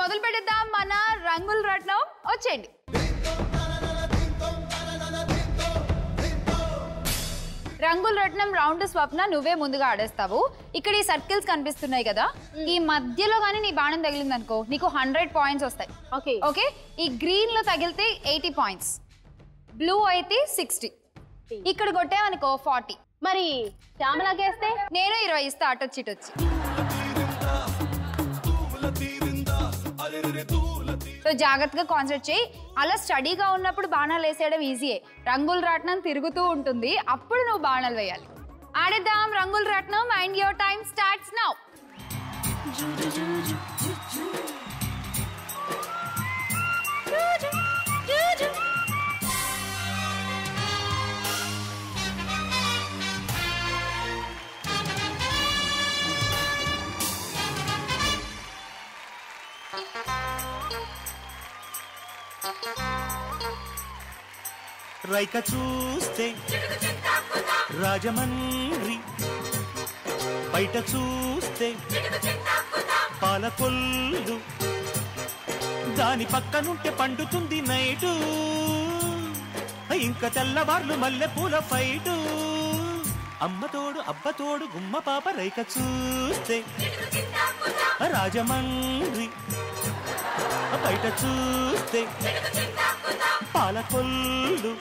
మొదలు పెడదాం మన రంగుల రత్నం. వచ్చేయండి. రంగుల రత్నం రౌండ్ స్వప్న నువ్వే ముందుగా ఆడేస్తావు. ఇక్కడ ఈ సర్కిల్స్ కనిపిస్తున్నాయి కదా, ఈ మధ్యలో గానీ నీ బాణం తగిలింది అనుకో నీకు 100 పాయింట్స్ వస్తాయి. ఓకే, ఈ గ్రీన్ లో తగిలితే 80 పాయింట్స్, బ్లూ అయితే 60, ఇక్కడ కొట్టావనుకో 40. మరి శ్యామలాకేస్తే నేను 20 ఇస్తా, అటొచ్చి ఇటొచ్చి. సో జాగ్రత్తగా కాన్సన్ట్రేట్ చేయి. అలా స్టడీగా ఉన్నప్పుడు బాణాలు వేసేయడం ఈజీయే. రంగుల రత్నం తిరుగుతూ ఉంటుంది, అప్పుడు నువ్వు బాణాలు వేయాలి. ఆడేద్దాం రంగుల రత్నం. And your time starts now. రైక చూస్తే రాజమండ్రి, బయట చూస్తే పాలకొల్లు, దాని పక్కనుంటే పండుతుంది నైటు, ఇంకా తెల్లవార్లు మల్లెపూల ఫైటు. అమ్మతోడు అబ్బతోడు గుమ్మ పాప. రైక చూస్తే రాజమండ్రి, బయట చూస్తే పాలకొల్లు,